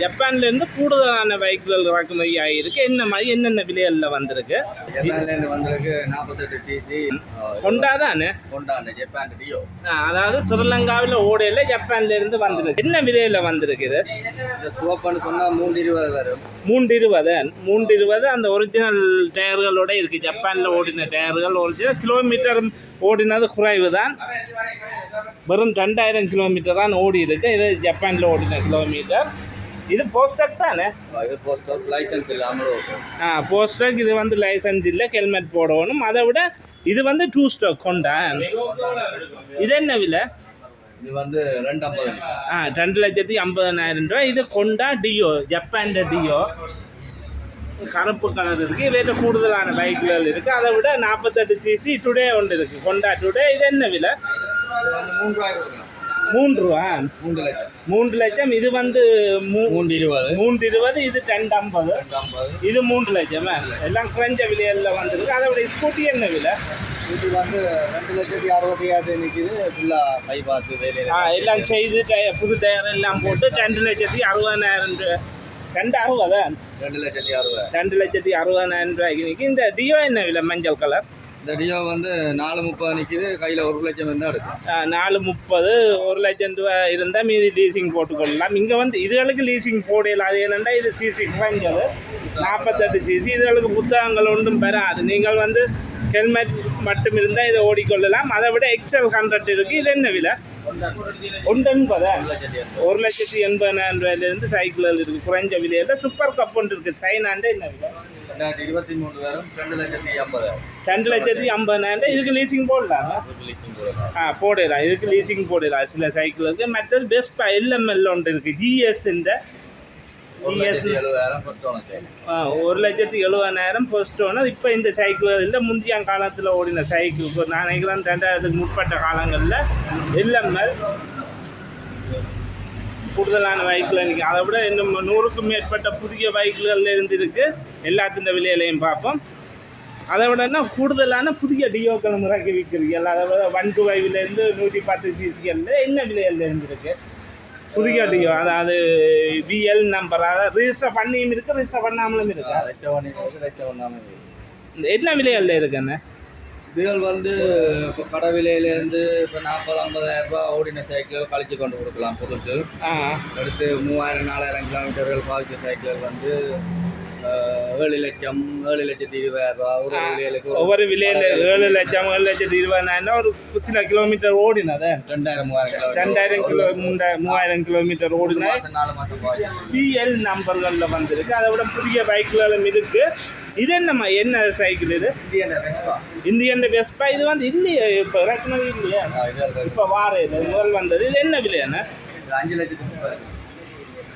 ஜப்பான்லேருந்து கூடுதலான பைக்குகள் இறக்குமதி ஆகியிருக்கு. என்ன மாதிரி என்னென்ன விலைகளில் வந்திருக்கு? ஜப்பான்லேருந்து வந்திருக்கு 48 சிசி ஹோண்டா தானே? Honda Japan Dio. அதாவது ஸ்ரீலங்காவில் ஓடையில் ஜப்பான்லேருந்து வந்திருக்கு. என்ன விலையில் வந்திருக்கு இது? சோப்பான்னு சொன்னால் 320 வரும். 320 அந்த ஒரிஜினல் டயர்களோட இருக்குது. ஜப்பானில் ஓடின டயர்கள் ஒரிஜினல். கிலோமீட்டர் ஓடினது குறைவு தான், வெறும் 2000 கிலோமீட்டர் தான் ஓடி இருக்கு. இது ஜப்பானில் ஓடின கிலோமீட்டர். இது போஸ்டக் தானே? இது போஸ்டக், லைசன்ஸ் இல்லாமல். போஸ்டக். இது வந்து லைசன்ஸ் இல்லை, ஹெல்மெட் போடணும். அதை விட இது வந்து 2 ஸ்டோக் ஹோண்டா. இது என்ன விலை? இது வந்து 2,50,000 ரூபாய். இது ஹோண்டா டியோ, ஜப்பான் டியோ. கருப்பு கலர் இருக்குது. வேறு கூடுதலான பைக்குகள் இருக்குது. அதை விட 48 சிசி டுடே ஒன்று இருக்குது, ஹோண்டா டுடே. இது என்ன விலை? 3 ரூபா. 3 லட்சம். இது வந்து 320. இது 250. இது 3 லட்சம். எல்லாம் குறைஞ்ச விலையில் வந்துருக்கு. அதை விட ஸ்கூட்டி என்ன விலை? இது வந்து 2,65,000 நிற்கிது. ஃபுல்லாக பைபாஸ் எல்லாம் செய்து புது டயர் எல்லாம் போட்டு 2,60,000. 2,60,000 ரூபாய்க்கு நிற்கி. இந்த டியோ என்ன விலை? மஞ்சள் கலர். இந்த டியோ வந்து 430 நிற்கிது. கையில் 1 லட்சம் இருந்தால் எடுக்கும். 430, 1 லட்சம் ரூபாய் இருந்தால் மீதி லீசிங் போட்டுக்கொள்ளலாம். இங்கே வந்து இதுகளுக்கு லீசிங் போடலாம். அது என்னென்னா இது சிசி குறைஞ்சது 48 சிசி. இதுகளுக்கு புத்தகங்கள் ஒன்றும் பெறாது. நீங்கள் வந்து ஹெல்மெட் மட்டும் இருந்தால் இதை ஓடிக்கொள்ளலாம். அதை விட XL 100 இருக்குது. இது என்ன விலை? 1,80,000 ரூபாயிலிருந்து சைக்கிள்கள் இருக்குது குறைஞ்ச விலையில். சூப்பர் கப் ஒன்று இருக்குது. சைனாண்டு என்ன விலை? 2023 வரும். 2,50,000. 2,50,000. இதுக்கு லீசிங் போடலாம். போடலாம். இதுக்கு லீசிங் போடலாம் சில சைக்கிளுக்கு. மற்றது பெஸ்ட் LML ஒன்று இருக்குது. GS 1,70,000 first owner. இப்போ இந்த சைக்கிள் இல்லை, முந்தைய காலத்தில் ஓடின சைக்கிள். நான் நினைக்கிறேன் 2000க்கு முற்பட்ட காலங்களில் LML கூடுதலான பைக்கில் இன்றைக்கி. அதை விட இன்னும் 100க்கும் மேற்பட்ட புதிய பைக்குகள் இருந்திருக்கு. எல்லாத்தின் விலையிலையும் பார்ப்போம். அதை விடனா கூடுதலான புதிய டியோக்கள் இறக்கி விற்கிறீர்கள். அதை விட 125லேருந்து 110 சிசிகளில் என்ன விலையில் இருந்திருக்கு புதிய டியோ? அதாவது VL நம்பர், அதாவது ரிஜிஸ்டர் பண்ணியும் இருக்குது, ரிஜிஸ்டர் பண்ணாமலும் இருக்குது. என்ன விலையில் இருக்குண்ணே? இதுகள் வந்து இப்போ கடை விலையிலேருந்து இப்போ 40,000-50,000 ரூபா ஓடின சைக்கிள் கழிச்சு கொண்டு கொடுக்கலாம் புதுசு. அடுத்து 3,000-4,000 கிலோமீட்டர்கள் பாதித்த சைக்கிள் வந்து 7,20,000 ரூபா. ஒவ்வொரு விலையில் 7,20,000 ஒரு சில கிலோமீட்டர் ஓடினது 2,000 கிலோமீட்டர் ஓடினா PL நம்பர்களில் வந்திருக்கு. அதை விட புதிய பைக்குகளும் இருக்குது. இது என்னம்மா என்ன சைக்கிள்? இது இந்தியன் வெஸ்பா. இது வந்து இல்லையே, இப்போ இறக்குனது இல்லையா? இப்போ வார இது முதல் வந்தது. இது என்ன விலையாண்ணா?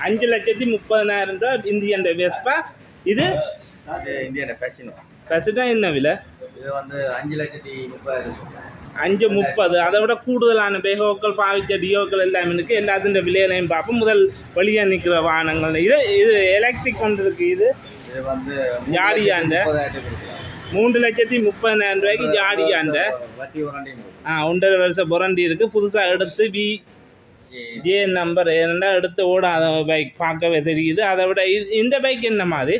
5,30,000 ரூபா இந்தியன் வெஸ்பா. இது இந்தியன் பேசினா என்ன விலை? இது வந்து 5,30,000. 5,30. அதை விட கூடுதலான பேகோக்கள் பாவிச்ச டியோக்கள் எல்லாமே இருக்குது. எல்லாத்தின் விலையிலையும் பார்ப்போம். முதல் வழியாக நிற்கிற வாகனங்கள் இது எலக்ட்ரிக் ஒன்று இருக்குது. இது வந்து ஜாடியாண்ட 3,30,000 ரூபாய்க்கு ஜாடியாண்ட 1.5 வருஷம் புரண்டி இருக்குது. புதுசாக எடுத்து VJ நம்பர் ஏன்னா எடுத்து ஓடாத பைக் பார்க்கவே தெரியுது. அதை விட இந்த பைக் என்ன மாதிரி?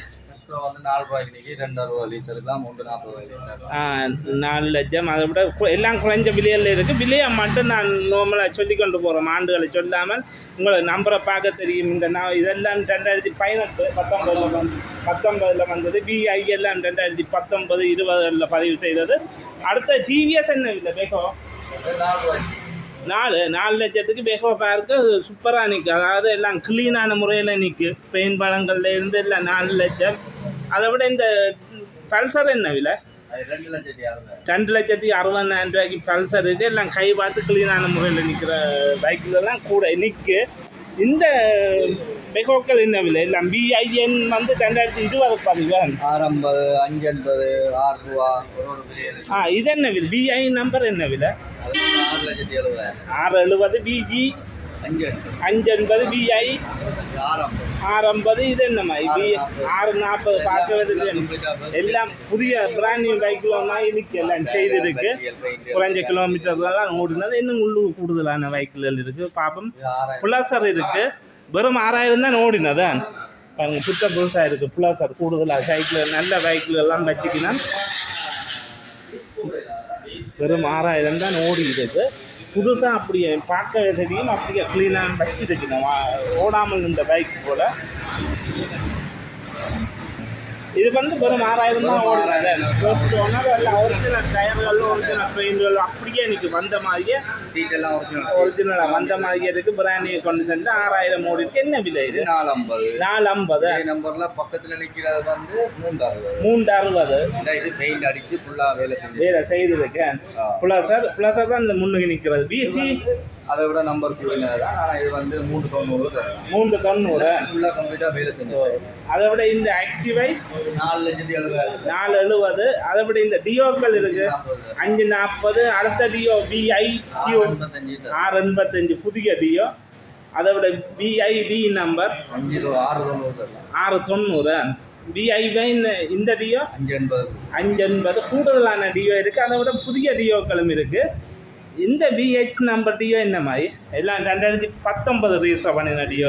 4 லட்சம். அதை விட எல்லாம் குறைஞ்ச விலையில் இருக்குது. விலையை மட்டும் நான் நார்மலாக சொல்லி கொண்டு போகிறோம், ஆண்டுகளை சொல்லாமல். உங்களை நம்பரை பார்க்க தெரியும். இந்த இதெல்லாம் 2019 வந்தது. VI எல்லாம் 2019, 20 பதிவு செய்தது. அடுத்த GVS என்ன இல்லை பேக்கோ? 4 லட்சத்துக்கு பேக்கோ பார்க்க சூப்பராக நிற்கும். அதாவது எல்லாம் க்ளீனான முறையில் நிற்கும். பெயின் பழங்கள்ல இருந்து எல்லாம் 4 லட்சம். அதை விட இந்த பல்சர் என்ன விலை? 2,60,000 ரூபாய்க்கு பல்சர். இது எல்லாம் கை பார்த்து க்ளீனான முறையில் நிற்கிற பைக்குலாம் கூட நிற்கு. இந்த பெகோக்கள் என்ன விலை? எல்லாம் VIN வந்து 2020 பதிவு 650, 580, 6 ரூபா. இது என்ன விலை? VI நம்பர் என்ன விலை? 6,70,000. VG 580, VI 650. இது என்னம்மா? 640 பார்க்கறது எல்லாம் புதிய பிராண்ட் நியூ பைக்கில் இன்னைக்கு எல்லாம் செய்திருக்கு. குறைஞ்ச கிலோமீட்டர்லாம் ஓடினது. இன்னும் உள்ளூர் கூடுதலான பைக்குகள் இருக்குது. பார்ப்போம். புலாசர் இருக்குது. வெறும் 6000 தான் ஓடினதான் பாருங்க. புதுசாக இருக்குது ப்ளஸர் கூடுதலாக சைக்கிள் நல்ல பைக்கில் எல்லாம் வச்சுக்கினா வெறும் 6000 தான் ஓடி இருக்குது. புதுசாக அப்படியே பார்க்க தெரியும், அப்படியே க்ளீனாக வச்சுருக்கணும் ஓடாமல் இந்த பைக் போல். இது வந்து வெறும் 6000 தான் ஓடுறது. ஃபர்ஸ்ட் ஓனர் எல்லாம் ஒரிஜினல் டயர்கள் ஒரிஜினல் பெயிண்ட்கள் அப்படியே இன்னைக்கு வந்த மாதிரியே சீட்டெல்லாம் ஒரிஜினலாக வந்த மாதிரியே இருக்குது. பிராண்டியை கொண்டு சென்று 6000 ஓடி இருக்கு. என்ன விலை இது? 450 நம்பர்ல பக்கத்தில் நிற்கிறது வந்து 360. இது பெயிண்ட் அடித்து ஃபுல்லாக வேலை செய்திருக்கேன். ப்ளஸர் தான் இந்த முன்னுக்கு நிற்கிறது. பிசி அதை விட நம்பர் கூடினது தான். ஆனால் இது வந்து 390. 390 ஃபுல்லாக கம்ப்ளீட்டாக வேலை செஞ்சோம். அதை விட இந்த ஆக்டிவை 470. அதை விட இந்த டியோக்கள் இருக்கு 540. அடுத்த டியோ VI 685 புதிய டியோ. அதை விட VID நம்பர் 690. VI இந்த டியோ 580 கூடுதலான டியோ இருக்கு. அதை விட புதிய டியோக்களும் இருக்கு. இந்த VH நம்பர் டியோ என்ன மாதிரி எல்லாம் 2019 ரிஜிஸ்டர் பண்ணின டியோ.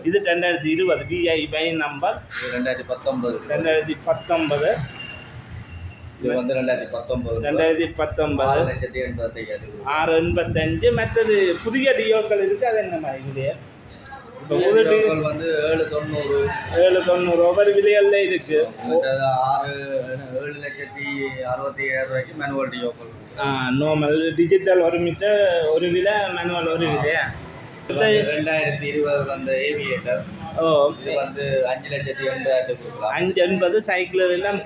இது 2020 VI நம்பர் 2019. இது வந்து 2019 685. மற்றது புதிய டியோக்கள் இருக்கு. அது என்ன மாதிரி விலையா? இப்போ ஒரு டியோக்கள் வந்து 790 ஒவ்வொரு விலைகள்ல இருக்கு. 7,60,000 ரூபாய்க்கு மேனுவல் டியோக்கள். நார்மல் டிஜிட்டல் 1 மீட்டர் ஒரு விலை, மேனுவல் ஒரு விலையா? 2020 வந்த ஏவியேட்டர். இது வந்து 5,80,000 கொடுக்கலாம். 580 சைக்கிள் எல்லாம்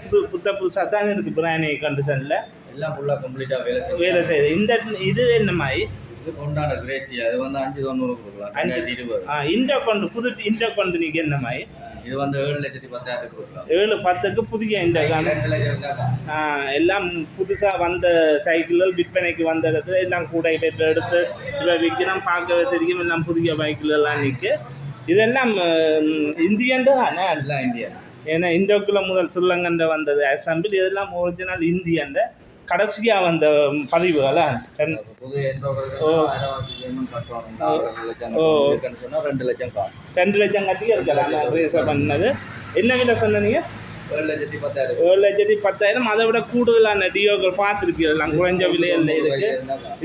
புதுசாக தான் இருக்குது. பிராணி கண்டிஷனில் எல்லாம் ஃபுல்லாக கம்ப்ளீட்டாக வேலை செய்யுது. இது என்ன மாதிரி? இது கொண்டாட கிரேசியா. இது வந்து 590 கொடுக்கலாம். 2020 இன்டர்கொண்டு புது இன்டர்கொண்டு நீங்கள் என்ன மாதிரி? இது வந்து 7,10,000 கொடுக்கலாம். 7,10க்கு புதிய எல்லாம் புதுசாக வந்த சைக்கிள்கள் விற்பனைக்கு வந்த இடத்துல எல்லாம் கூட எடுத்து இதை விற்கணும். பார்க்கவே தெரியும் எல்லாம் புதிய பைக்கில் எல்லாம் நிற்கு. இதெல்லாம் இந்தியன் தானே? எல்லாம் இந்தியன். ஏன்னா இந்தோக்குள்ள முதல் ஸ்ரீலங்கண்ட வந்தது அசம்பிள். இதெல்லாம் ஒரிஜினல் இந்தியன். கடைசியாக வந்த பதிவுகளா? 2 லட்சம் கட்டி இருக்கலாம் ரேசர் பண்ணது. என்ன விலை சொன்னீங்க? 7,10,000. அதை விட கூடுதலான டியோக்கள் பார்த்துருக்கீங்க குறைஞ்ச விலையில் இருக்குது.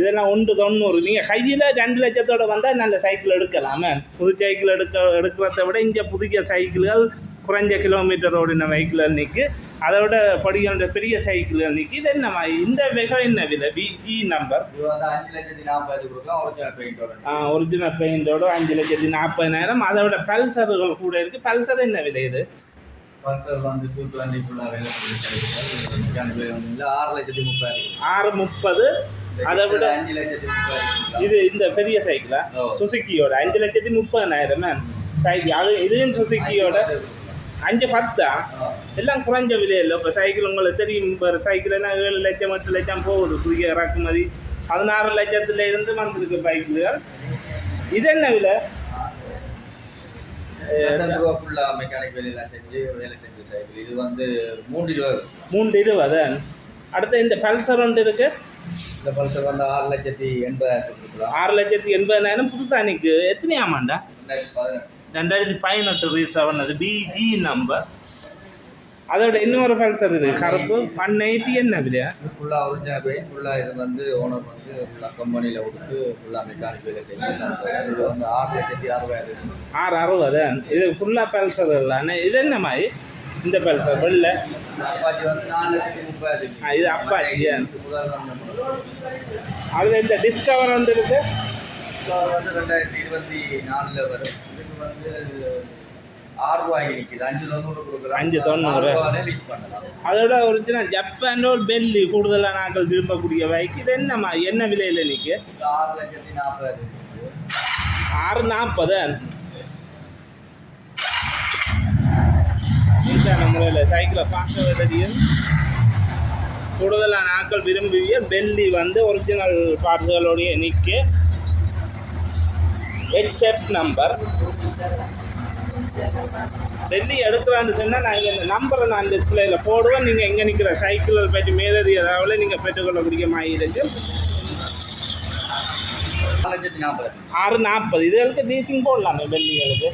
இதெல்லாம் 190. நீங்கள் கையில் 2 லட்சத்தோடு வந்தால் நல்ல சைக்கிள் எடுக்கலாமே. புது சைக்கிள் எடுக்கிறத விட இங்கே புதிய சைக்கிள்கள் குறைஞ்ச கிலோமீட்டர் ஓடின வெஹிக்கிள் நிற்கு. அதை விட படிக்கின்ற பெரிய சைக்கிள்கள் நிற்கு. இது என்ன இந்த வெகை என்ன விலை? VE நம்பர் 5,40,000 கொடுக்கலாம். ஒரிஜினல் பெயிண்டோட 5,40,000. அதை விட பல்சர்கள் கூட இருக்குது. பல்சர் என்ன விலை? இது பல்சர் வந்து 220 ஃபுல்லாக வேலை செஞ்சு 630. அதை விட 5,30,000. இது இந்த பெரிய சைக்கிளா? சுசுக்கியோட 5,30,000 சைக்கிள். அது இதுவும் சுசுக்கியோட 5,10. எல்லாம் குறைஞ்ச விலையில். இப்போ சைக்கிள் உங்களுக்கு தெரியும். இப்போ சைக்கிள் எல்லாம் 7 லட்சம் 8 லட்சம் போகுது. புதிய இறக்குமதி 16 லட்சத்துல இருந்து வந்திருக்கு பைக்குகள். இது என்ன விலை? மெக்கானிக் வேலையெல்லாம் செஞ்சு வேலை செஞ்ச சைக்கிள். இது வந்து 320. அடுத்து இந்த பல்சர் ஒன்று இருக்கு. இந்த பல்சர் வந்து 6,80,000 கொடுக்கலாம். 6,80,000 புதுசா நிற்கு. எத்தனை ஆமாண்டா? 2018 ரீசர் பண்ணது BG நம்பர். அதோட இன்னொரு பல்சர் இருக்குது கருப்பு 180. என்ன விலையா? ஃபுல்லாக ஒரிஜினல் பெயிண்ட். ஃபுல்லாக இது வந்து ஓனர் வந்து ஃபுல்லாக கம்பெனியில் கொடுத்து ஃபுல்லாக மெக்கானிக் வேலை செய்யணும். இது வந்து 6,60,000. 660. இது ஃபுல்லாக பல்சர் இல்லைண்ணே. இது என்ன மாதிரி இந்த பல்சர் வெள்ளை? அப்பாச்சி வந்து 4,30,000. இது அப்பாச்சி. முதல் வந்த அதில் இந்த டிஸ்கவர் வந்து இருக்கு. வந்து 2024 வரும். இதுக்கு வந்து 6 ரூபாய்க்கு நிற்கிது. 5,90 கொடுக்குறோம். 5,90 ரிலீஸ் பண்ணலாம். அதோட ஒரிஜினல் ஜப்பான் ஒரு பெல்லி கூடுதலாக நாங்கள் விரும்பக்கூடிய பைக். இது என்னம்மா என்ன விலையில் நிற்கு? 6,40,000. 6,40. இந்த முறையில் சைக்கிளை பார்க்க தெரியும். கூடுதலாக நாட்கள் விரும்பிய பெல்லி வந்து ஒரிஜினல் பார்ட்ஸுகளோடைய நிற்க. HF number. டெல்லி எடுக்கலான்னு சொன்னால் நான் இந்த நம்பரை நான் டிஸ்பிளேயில் போடுவேன். நீங்கள் எங்கே நிற்கிற சைக்கிள்கள் பற்றி மேலதிக தகவலை நீங்கள் பெற்றுக்கொள்ளக்கூடிய மாதிரி இருக்கும். 4,40,000. 640. இதுகளுக்கு லீசிங் போடலாமே வெள்ளிகளுக்கு.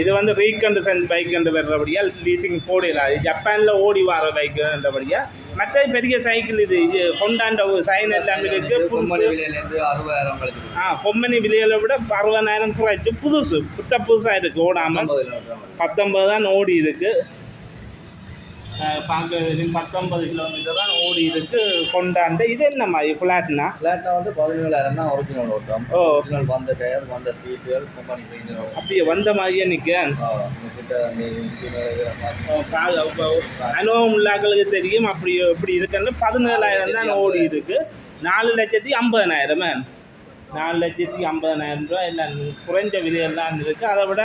இது வந்து ரீகண்டிஷன் பைக் என்று வர்றபடியா லீசிங் போடலாம். இது ஜப்பானில் ஓடி வர பைக்குன்றபடியா. மற்ற பெரிய சைக்கிள் இது கொண்டாண்ட சைன் எல்லாமே இருக்கு. பொம்மனி விலையில விட 60,000 குறைச்சு புதுசாக இருக்கு. ஓடாமல் 19 தான் ஓடி இருக்கு. பார்க்க 19 கிலோமீட்டர் தான் ஓடி இருக்கு. கொண்டாண்டு இது என்ன மாதிரி ஃப்ளாட்னா வந்து 17,000 தான் ஒரிஜினல் ஓட்டம். ஒரிஜினல் வந்த டயர் வந்த சீட்டுகள் கம்பெனி பெயிண்ட் அப்படியே வந்த மாதிரியே நிற்க அனுபவம் உள்ளாக்களுக்கு தெரியும். அப்படி எப்படி இருக்குன்னு 17,000 தான் ஓடி இருக்கு. 4,50,000 4,50,000 ரூபா எல்லாம் குறைஞ்ச விலையெல்லாம் இருக்கு. அதை விட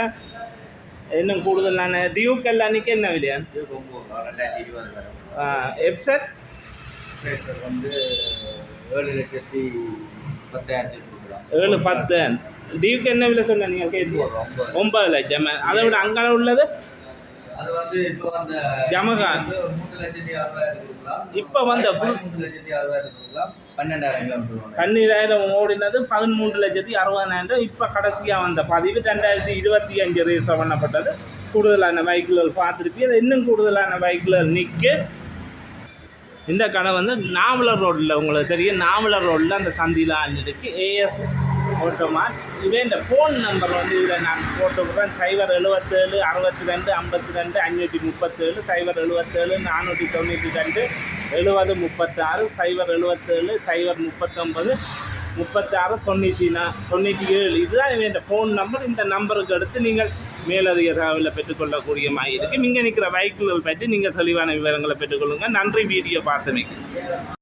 இன்னும் கூடுதலான டியூக் எல்லானிக்கு என்ன விலையா? 2020 எப்சர் வந்து 7,10,000 7,10,000. டியூக் என்ன விலை சொன்ன நீங்கள் கேட்டு? 9 லட்சம். அதை விட அங்கே உள்ளது அது வந்து இப்போ அந்த ஜமகா 3,60,000 இப்போ வந்த 3,60,000 12,000 கிலோமீட்டர் 12,000 ஓடினது 13,60,000. இப்போ கடைசியாக வந்த பதிவு 2025 ரெஜிஸ்டர் பண்ணப்பட்டது. கூடுதலான பைக்குகள் பார்த்துருப்பீங்க. இன்னும் கூடுதலான பைக்குகள் நிற்க. இந்த கடை வந்து நாவலர் ரோட்டில் உங்களுக்கு தெரியும். நாவலர் ரோட்டில் அந்த சந்தியில் இருக்கு. ஏஎஸ் ஆட்டோமார்ட். இதே இந்த ஃபோன் நம்பர் வந்து இதில் நான் போட்டுக்கிறேன். 077 62 52 537 077 492 70 36 077 039 36 97. இதுதான் இந்த ஃபோன் நம்பர். இந்த நம்பருக்கு அடுத்து நீங்கள் மேலதிக தகவலை பெற்றுக்கொள்ளக்கூடிய மாதிரி இருக்குது. இங்கே நிற்கிற பைக்குகள் பற்றி நீங்கள் தெளிவான விவரங்களை பெற்றுக்கொள்ளுங்கள். நன்றி வீடியோ பார்த்தமைக்கு.